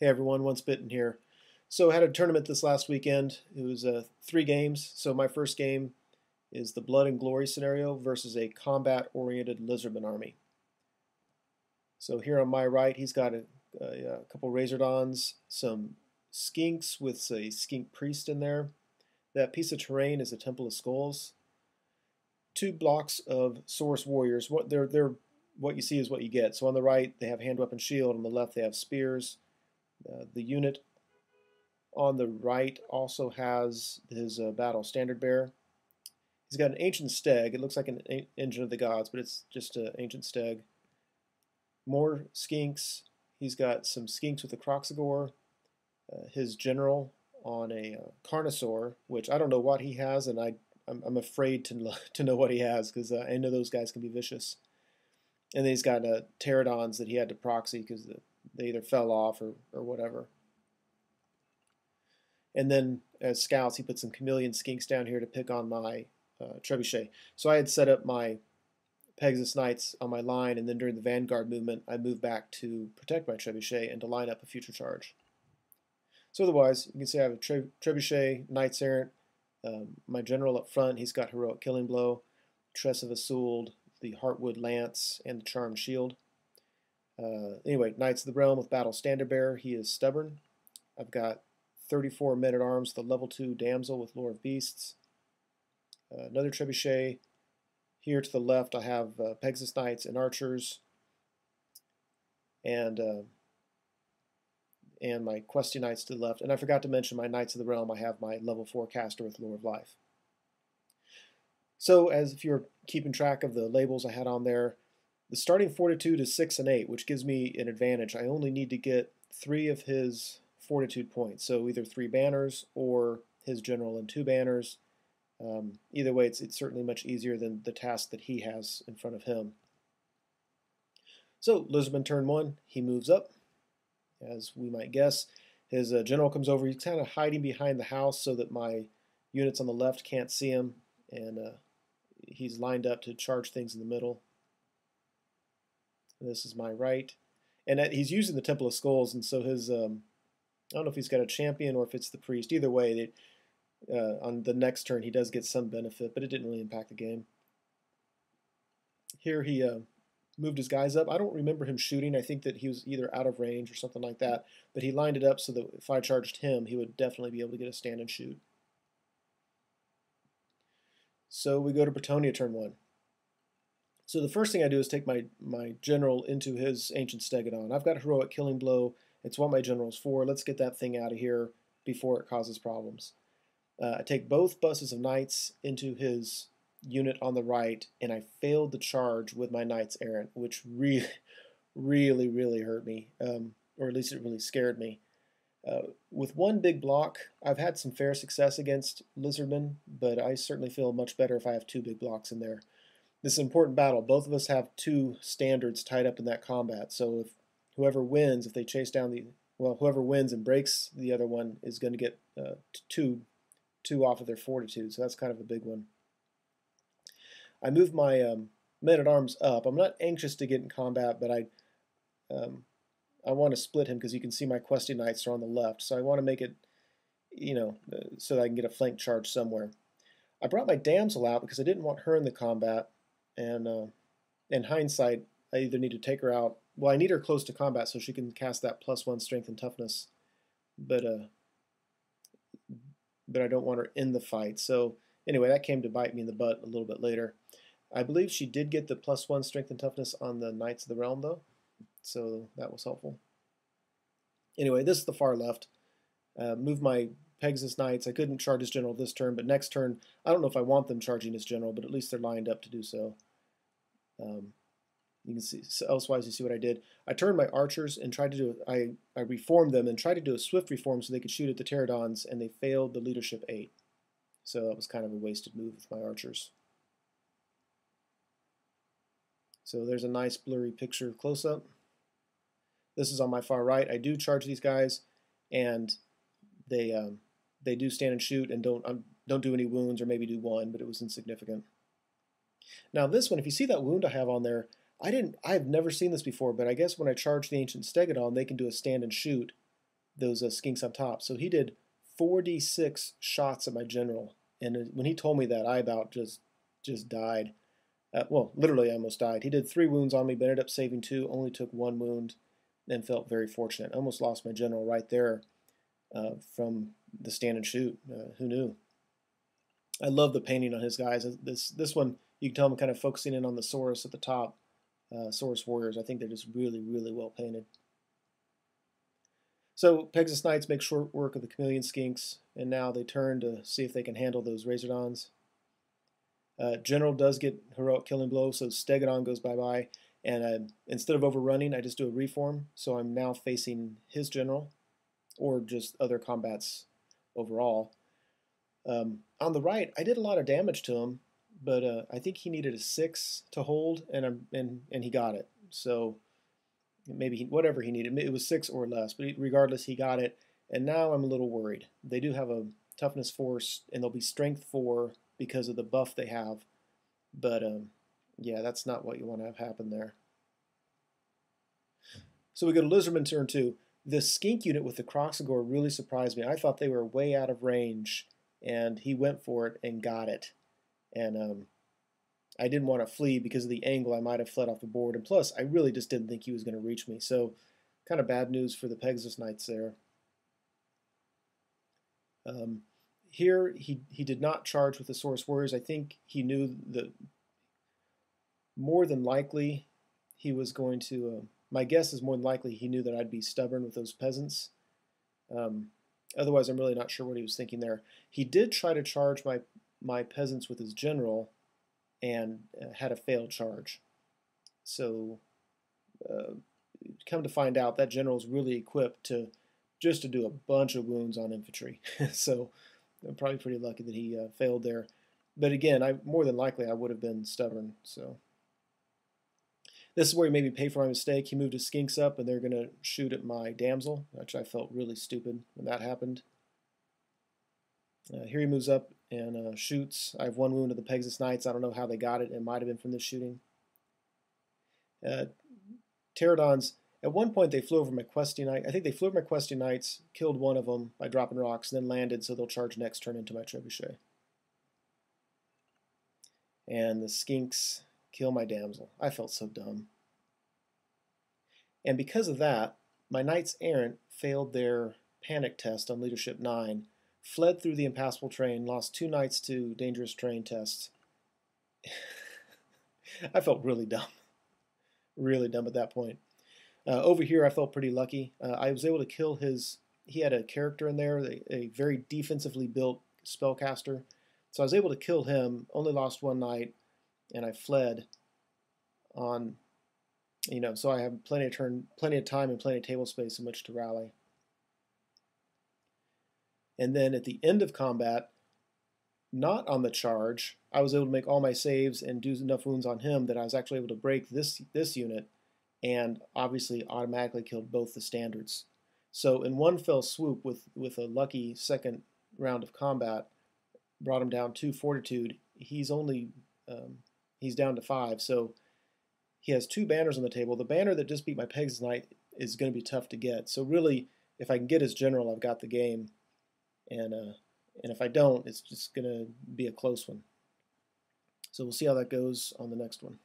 Hey everyone, Once Bitten here. So I had a tournament this last weekend. It was 3 games. So my first game is the Blood and Glory scenario versus a combat-oriented lizardman army. So here on my right, he's got a couple Razordons, some skinks with a skink priest in there. That piece of terrain is a Temple of Skulls. 2 blocks of Saurus warriors. They're what you see is what you get. So on the right, they have hand weapon shield. On the left, they have spears. The unit on the right also has his battle standard bearer. He's got an ancient steg. It looks like an engine of the gods, but it's just an ancient steg. More skinks. He's got some skinks with a Croxagore. His general on a Carnosaur, which I don't know what he has, and I'm afraid to know what he has because I know those guys can be vicious. And then he's got pterodons that he had to proxy because they either fell off or whatever. And then as scouts, he put some chameleon skinks down here to pick on my trebuchet. So I had set up my Pegasus Knights on my line, and then during the Vanguard movement, I moved back to protect my trebuchet and to line up a future charge. So otherwise, you can see I have a trebuchet, Knights Errant, my general up front, he's got Heroic Killing Blow, Tress of Isolde, the Heartwood Lance, and the Charmed Shield. Anyway, Knights of the Realm with Battle Standard Bearer, he is Stubborn. I've got 34 men-at-arms, the level 2 Damsel with Lore of Beasts. Another trebuchet. Here to the left I have Pegasus Knights and Archers. And my Questy Knights to the left. And I forgot to mention my Knights of the Realm, I have my level 4 caster with Lore of Life. So as if you're keeping track of the labels I had on there, the starting fortitude is 6 and 8, which gives me an advantage. I only need to get 3 of his fortitude points, so either 3 banners or his general and 2 banners. Either way, it's certainly much easier than the task that he has in front of him. So Lizardman turn 1, he moves up, as we might guess. His general comes over. He's kind of hiding behind the house so that my units on the left can't see him, and he's lined up to charge things in the middle. And this is my right, and he's using the Temple of Skulls, and so his I don't know if he's got a champion or if it's the priest. Either way, on the next turn he does get some benefit, but it didn't really impact the game. Here he moved his guys up. I don't remember him shooting. I think that he was either out of range or something like that, but he lined it up so that if I charged him, he would definitely be able to get a stand and shoot. So we go to Bretonnia turn 1. So the first thing I do is take my general into his Ancient Stegodon. I've got a Heroic Killing Blow. It's what my general's for. Let's get that thing out of here before it causes problems. I take both buses of Knights into his unit on the right, and I failed the charge with my Knights Errant, which really hurt me, or at least it really scared me. With 1 big block, I've had some fair success against Lizardmen, but I certainly feel much better if I have 2 big blocks in there. This is an important battle. Both of us have 2 standards tied up in that combat, so if whoever wins, if they chase down whoever wins and breaks the other one is going to get 2 off of their fortitude, so that's kind of a big one. I move my men-at-arms up. I'm not anxious to get in combat, but I want to split him because you can see my Questy Knights are on the left, so I want to make it, so that I can get a flank charge somewhere. I brought my Damsel out because I didn't want her in the combat, and in hindsight, I either need to take her out. Well, I need her close to combat so she can cast that +1 strength and toughness, but I don't want her in the fight. So anyway, that came to bite me in the butt a little bit later. I believe she did get the +1 strength and toughness on the Knights of the Realm, though, so that was helpful. Anyway, this is the far left. Move my Pegasus Knights. I couldn't charge his general this turn, but next turn, I don't know if I want them charging his general, but at least they're lined up to do so. You can see, elsewise you see what I did. I turned my archers and tried to do, I reformed them and tried to do a swift reform so they could shoot at the pterodons, and they failed the leadership 8. So that was kind of a wasted move with my archers. So there's a nice blurry picture close-up. This is on my far right. I do charge these guys, and they do stand and shoot and don't do any wounds, or maybe do 1, but it was insignificant. Now this one, if you see that wound I have on there, I've never seen this before, but I guess when I charge the Ancient Stegodon, they can do a stand and shoot those skinks on top. So he did 46 shots at my general, and when he told me that, I about just died. Well, literally, I almost died. He did 3 wounds on me, but ended up saving 2. Only took 1 wound, and felt very fortunate. I almost lost my general right there from the stand and shoot. Who knew? I love the painting on his guys. This one, you can tell I'm kind of focusing in on the Saurus at the top. Saurus warriors. I think they're just really, really well painted. So Pegasus Knights make short work of the Chameleon Skinks, and now they turn to see if they can handle those Razordons. General does get heroic killing blow, so Stegodon goes bye-bye, and instead of overrunning, I just do a reform, so I'm now facing his general, or just other combats overall. On the right, I did a lot of damage to him, but I think he needed a 6 to hold, and he got it. So maybe whatever he needed, it was 6 or less, but regardless, he got it. And now I'm a little worried. They do have a toughness 4, and they'll be strength 4 because of the buff they have. But yeah, that's not what you want to have happen there. So we go to Lizardman turn 2. The skink unit with the Croxagore really surprised me. I thought they were way out of range, and he went for it and got it. And I didn't want to flee because of the angle. I might have fled off the board. And plus, I really just didn't think he was going to reach me. So kind of bad news for the Pegasus Knights there. Here, he did not charge with the Saurus Warriors. I think he knew that more than likely he was going to... my guess is more than likely he knew that I'd be stubborn with those peasants. Otherwise, I'm really not sure what he was thinking there. He did try to charge my peasants with his general, and had a failed charge. So come to find out, that general is really equipped to do a bunch of wounds on infantry. So I'm probably pretty lucky that he failed there. But again, more than likely I would have been stubborn. So this is where he made me pay for my mistake. He moved his skinks up, and they're going to shoot at my damsel, which I felt really stupid when that happened. Here he moves up and shoots. I have 1 wound of the Pegasus Knights. I don't know how they got it. It might have been from this shooting. Pterodons, at one point they flew over my Questing Knight. I think they flew over my Questing Knights, killed one of them by dropping rocks, and then landed, so they'll charge next turn into my Trebuchet. And the skinks kill my damsel. I felt so dumb. And because of that, my Knights Errant failed their panic test on Leadership 9, fled through the impassable terrain, lost 2 knights to dangerous terrain tests. I felt really dumb. Really dumb at that point. Over here, I felt pretty lucky. I was able to kill he had a character in there, a very defensively built spellcaster. So I was able to kill him, only lost 1 knight, and I fled on, so I have plenty of time and plenty of table space in which to rally. And then at the end of combat, not on the charge, I was able to make all my saves and do enough wounds on him that I was actually able to break this unit, and obviously automatically killed both the standards. So in one fell swoop, with a lucky second round of combat, brought him down 2 fortitude. He's down to 5. So he has 2 banners on the table. The banner that just beat my Pegasus Knight is going to be tough to get. So really, if I can get his general, I've got the game. And if I don't, it's just going to be a close one. So we'll see how that goes on the next one.